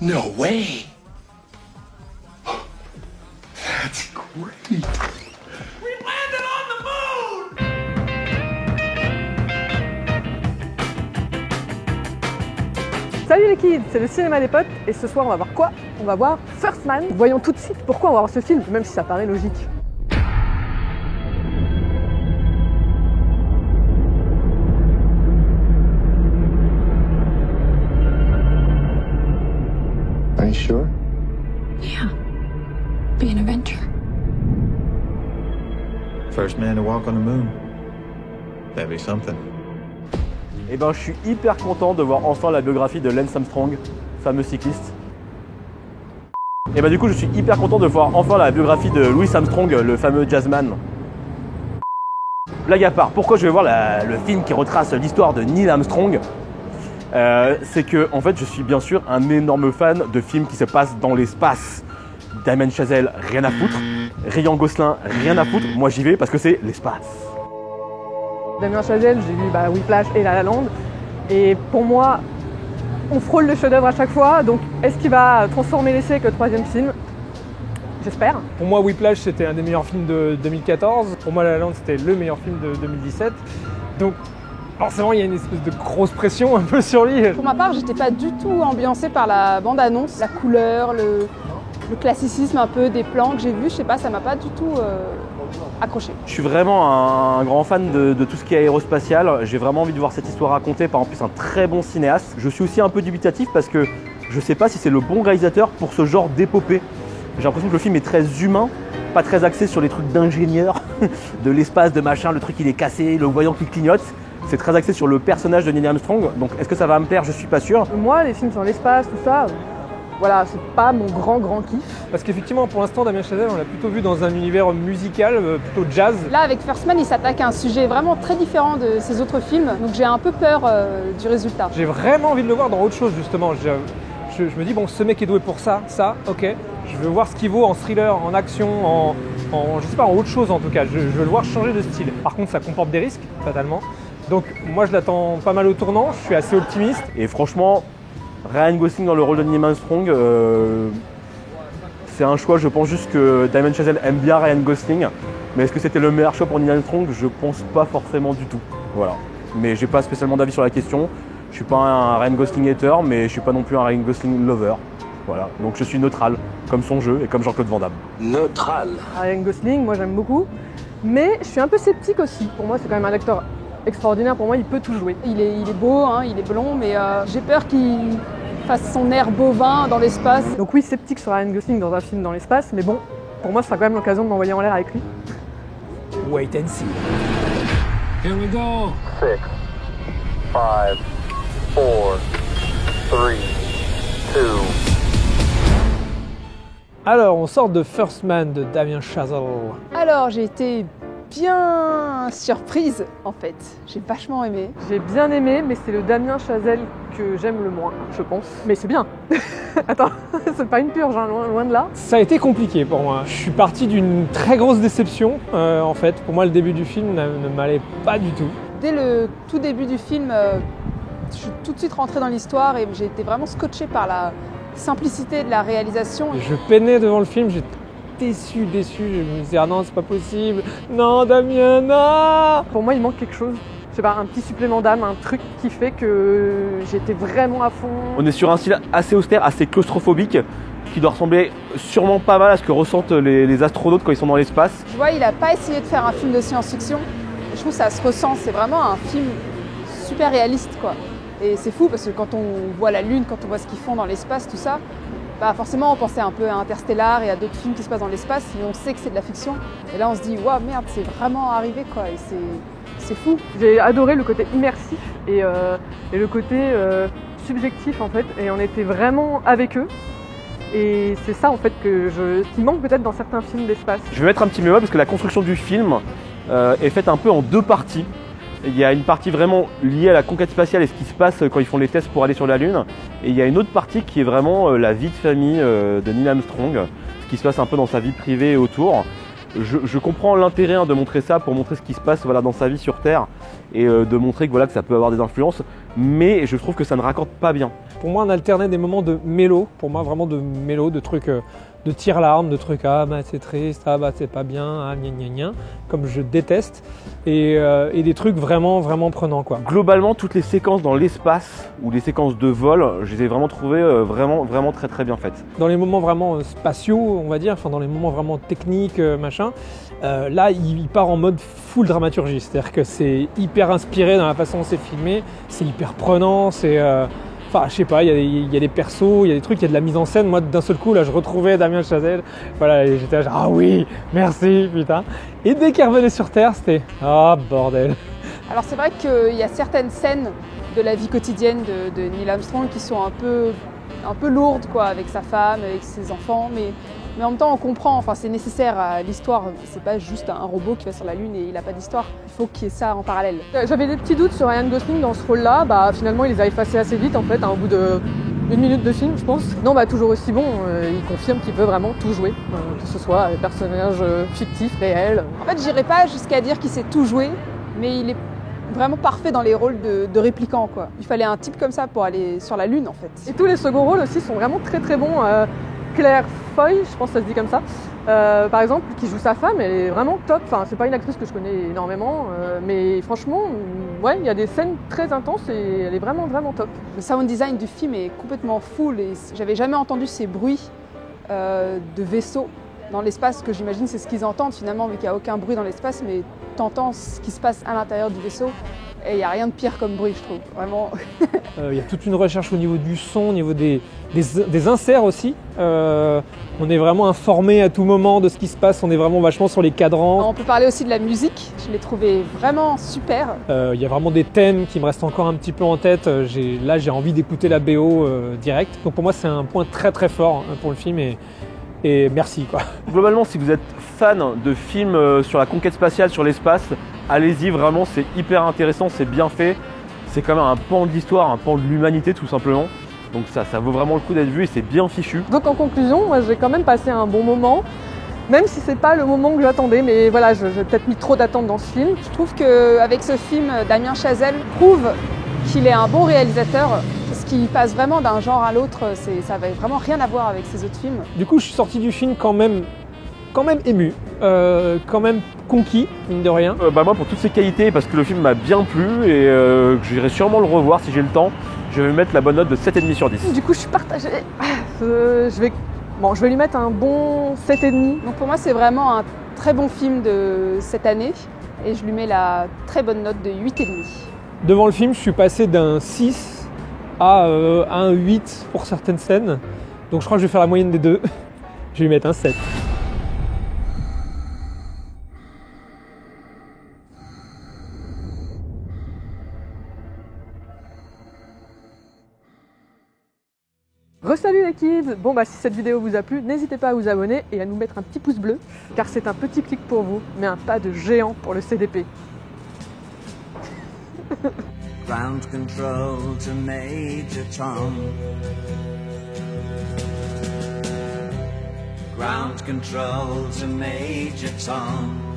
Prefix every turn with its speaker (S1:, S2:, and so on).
S1: No way! That's great!
S2: We landed on the moon!
S3: Salut les kids, c'est le cinéma des potes et ce soir on va voir quoi? On va voir First Man. Voyons tout de suite pourquoi on va voir ce film, même si ça paraît logique.
S1: Are you sure?
S4: Yeah. Be an adventure.
S5: First man to walk on the moon. That'd be something.
S6: Eh ben, je suis hyper content de voir enfin la biographie de Lance Armstrong, fameux cycliste. Et bah du coup, je suis hyper content de voir enfin la biographie de Louis Armstrong, le fameux jazzman. Blague à part, pourquoi je vais voir le film qui retrace l'histoire de Neil Armstrong? C'est que, en fait, je suis bien sûr un énorme fan de films qui se passent dans l'espace. Damien Chazelle, rien à foutre. Ryan Gosling, rien à foutre. Moi, j'y vais parce que c'est l'espace.
S3: Damien Chazelle, j'ai vu Whiplash et La La Land. Et pour moi, on frôle le chef-d'œuvre à chaque fois. Donc, est-ce qu'il va transformer l'essai avec le troisième film? J'espère.
S7: Pour moi, Whiplash, c'était un des meilleurs films de 2014. Pour moi, La La Land, c'était le meilleur film de 2017. Donc, forcément, il y a une espèce de grosse pression un peu sur lui.
S8: Pour ma part, j'étais pas du tout ambiancée par la bande-annonce, la couleur, le classicisme un peu des plans que j'ai vus. Je sais pas, ça m'a pas du tout accroché.
S6: Je suis vraiment un grand fan de tout ce qui est aérospatial. J'ai vraiment envie de voir cette histoire racontée par en plus un très bon cinéaste. Je suis aussi un peu dubitatif parce que je sais pas si c'est le bon réalisateur pour ce genre d'épopée. J'ai l'impression que le film est très humain, pas très axé sur les trucs d'ingénieur, de l'espace, de machin, le truc il est cassé, le voyant qui clignote. C'est très axé sur le personnage de Neil Armstrong, donc est-ce que ça va me plaire? Je suis pas sûr.
S3: Moi, les films sur l'espace, tout ça, voilà, c'est pas mon grand kiff.
S7: Parce qu'effectivement, pour l'instant, Damien Chazelle, on l'a plutôt vu dans un univers musical, plutôt jazz.
S8: Là, avec First Man, il s'attaque à un sujet vraiment très différent de ses autres films. Donc j'ai un peu peur du résultat.
S7: J'ai vraiment envie de le voir dans autre chose, justement. Je me dis, bon, ce mec est doué pour ça, ok. Je veux voir ce qu'il vaut en thriller, en action, je sais pas, en autre chose en tout cas. Je veux le voir changer de style. Par contre, ça comporte des risques, fatalement. Donc moi, je l'attends pas mal au tournant, je suis assez optimiste.
S6: Et franchement, Ryan Gosling dans le rôle de Neil Armstrong, c'est un choix, je pense juste que Damien Chazelle aime bien Ryan Gosling. Mais est-ce que c'était le meilleur choix pour Neil Armstrong? Je pense pas forcément du tout. Voilà. Mais j'ai pas spécialement d'avis sur la question. Je suis pas un Ryan Gosling hater, mais je suis pas non plus un Ryan Gosling lover. Voilà, donc je suis neutral, comme son jeu et comme Jean-Claude Van Damme.
S1: Neutral.
S3: Ryan Gosling, moi j'aime beaucoup. Mais je suis un peu sceptique aussi. Pour moi, c'est quand même un acteur extraordinaire. Pour moi, il peut tout jouer.
S8: Il est beau, hein, il est blond, mais j'ai peur qu'il fasse son air bovin dans l'espace.
S3: Donc oui, sceptique sur Ryan Gosling dans un film dans l'espace, mais bon, pour moi, ce sera quand même l'occasion de m'envoyer en l'air avec lui.
S7: Wait and see.
S2: Here we go!
S9: 6, 5, 4, 3, 2.
S7: Alors, on sort de First Man de Damien Chazelle.
S8: Alors, j'ai été bien surprise, en fait. J'ai vachement aimé.
S3: J'ai bien aimé, mais c'est le Damien Chazelle que j'aime le moins, je pense. Mais c'est bien. Attends, c'est pas une purge, hein, loin de là.
S7: Ça a été compliqué pour moi. Je suis parti d'une très grosse déception, en fait. Pour moi, le début du film ne m'allait pas du tout.
S8: Dès le tout début du film, je suis tout de suite rentrée dans l'histoire et j'ai été vraiment scotchée par la simplicité de la réalisation.
S7: Je peinais devant le film, j'étais déçu. Je me disais, ah non, c'est pas possible. Non, Damien, non!
S3: Pour moi, il manque quelque chose. Je sais pas, un petit supplément d'âme, un truc qui fait que j'étais vraiment à fond.
S6: On est sur un style assez austère, assez claustrophobique, qui doit ressembler sûrement pas mal à ce que ressentent les astronautes quand ils sont dans l'espace.
S8: Tu vois, il a pas essayé de faire un film de science-fiction. Je trouve que ça se ressent, c'est vraiment un film super réaliste, quoi. Et c'est fou parce que quand on voit la Lune, quand on voit ce qu'ils font dans l'espace, tout ça, bah forcément on pensait un peu à Interstellar et à d'autres films qui se passent dans l'espace, mais on sait que c'est de la fiction. Et là on se dit, waouh, merde, c'est vraiment arrivé, quoi. Et c'est fou.
S3: J'ai adoré le côté immersif et le côté subjectif, en fait. Et on était vraiment avec eux. Et c'est ça, en fait, qui manque peut-être dans certains films d'espace.
S6: Je vais mettre un petit bémol parce que la construction du film est faite un peu en deux parties. Il y a une partie vraiment liée à la conquête spatiale et ce qui se passe quand ils font les tests pour aller sur la Lune. Et il y a une autre partie qui est vraiment la vie de famille de Neil Armstrong, ce qui se passe un peu dans sa vie privée et autour. Je comprends l'intérêt de montrer ça pour montrer ce qui se passe voilà, dans sa vie sur Terre et de montrer que, voilà, que ça peut avoir des influences, mais je trouve que ça ne raccorde pas bien.
S7: Pour moi, on alternait des moments de mélo, pour moi vraiment de mélo, de trucs de tire-larme, de trucs ah bah c'est triste, ah bah c'est pas bien, ah gna gna gna, comme je déteste, et des trucs vraiment prenants quoi.
S6: Globalement, toutes les séquences dans l'espace ou les séquences de vol, je les ai vraiment trouvées vraiment très bien faites.
S7: Dans les moments vraiment spatiaux, on va dire, enfin dans les moments vraiment techniques, machin, là il part en mode full dramaturgie, c'est-à-dire que c'est hyper inspiré dans la façon dont c'est filmé, c'est hyper prenant, c'est enfin, je sais pas, il y a des persos, il y a des trucs, il y a de la mise en scène. Moi, d'un seul coup, là, je retrouvais Damien Chazelle. Voilà, et j'étais là, genre, ah oui, merci, putain. Et dès qu'il revenait sur Terre, c'était, ah, bordel.
S8: Alors, c'est vrai qu'il y a certaines scènes de la vie quotidienne de Neil Armstrong qui sont un peu lourdes, quoi, avec sa femme, avec ses enfants, mais en même temps, on comprend, enfin, c'est nécessaire à l'histoire. C'est pas juste un robot qui va sur la Lune et il n'a pas d'histoire. Il faut qu'il y ait ça en parallèle.
S3: J'avais des petits doutes sur Ryan Gosling dans ce rôle-là. Bah, finalement, il les a effacés assez vite, en fait, au bout d'1 minute de film, je pense. Non, bah, toujours aussi bon. Il confirme qu'il peut vraiment tout jouer, que ce soit des personnages fictifs, réels.
S8: En fait, j'irais pas jusqu'à dire qu'il sait tout jouer, mais il est vraiment parfait dans les rôles de répliquants, quoi. Il fallait un type comme ça pour aller sur la Lune, en fait.
S3: Et tous les seconds rôles aussi sont vraiment très bons. Claire Foy, je pense que ça se dit comme ça, par exemple, qui joue sa femme, elle est vraiment top. Enfin, c'est pas une actrice que je connais énormément, mais franchement, ouais, il y a des scènes très intenses et elle est vraiment top.
S8: Le sound design du film est complètement full et j'avais jamais entendu ces bruits de vaisseaux dans l'espace, que j'imagine c'est ce qu'ils entendent finalement, vu qu'il n'y a aucun bruit dans l'espace, mais t'entends ce qui se passe à l'intérieur du vaisseau. Et il n'y a rien de pire comme bruit, je trouve, vraiment.
S7: Il y a toute une recherche au niveau du son, au niveau des inserts aussi. On est vraiment informé à tout moment de ce qui se passe, on est vraiment vachement sur les cadrans.
S8: On peut parler aussi de la musique, je l'ai trouvé vraiment super.
S7: Il y a vraiment des thèmes qui me restent encore un petit peu en tête. Là, j'ai envie d'écouter la BO direct. Donc pour moi, c'est un point très fort pour le film et merci, quoi.
S6: Globalement, si vous êtes fan de films sur la conquête spatiale, sur l'espace, allez-y, vraiment, c'est hyper intéressant, c'est bien fait. C'est quand même un pan de l'histoire, un pan de l'humanité tout simplement. Donc ça vaut vraiment le coup d'être vu et c'est bien fichu.
S3: Donc en conclusion, moi j'ai quand même passé un bon moment, même si c'est pas le moment que j'attendais, mais voilà, j'ai peut-être mis trop d'attentes dans ce film.
S8: Je trouve qu'avec ce film, Damien Chazelle prouve qu'il est un bon réalisateur, parce qu'il passe vraiment d'un genre à l'autre, ça n'avait vraiment rien à voir avec ses autres films.
S7: Du coup, je suis sorti du film quand même ému, quand même conquis, mine de rien.
S6: Moi, pour toutes ces qualités, parce que le film m'a bien plu et que j'irai sûrement le revoir si j'ai le temps, je vais mettre la bonne note de 7,5 sur 10.
S3: Du coup, je suis partagée. Je vais lui mettre un bon 7,5.
S8: Donc pour moi, c'est vraiment un très bon film de cette année et je lui mets la très bonne note de 8,5.
S7: Devant le film, je suis passé d'un 6 à un 8 pour certaines scènes. Donc je crois que je vais faire la moyenne des deux. Je vais lui mettre un 7.
S3: Re-salut les kids! Bon bah si cette vidéo vous a plu, n'hésitez pas à vous abonner et à nous mettre un petit pouce bleu, car c'est un petit clic pour vous, mais un pas de géant pour le CDP.
S10: Ground control to Major Tom. Ground control to Major Tom.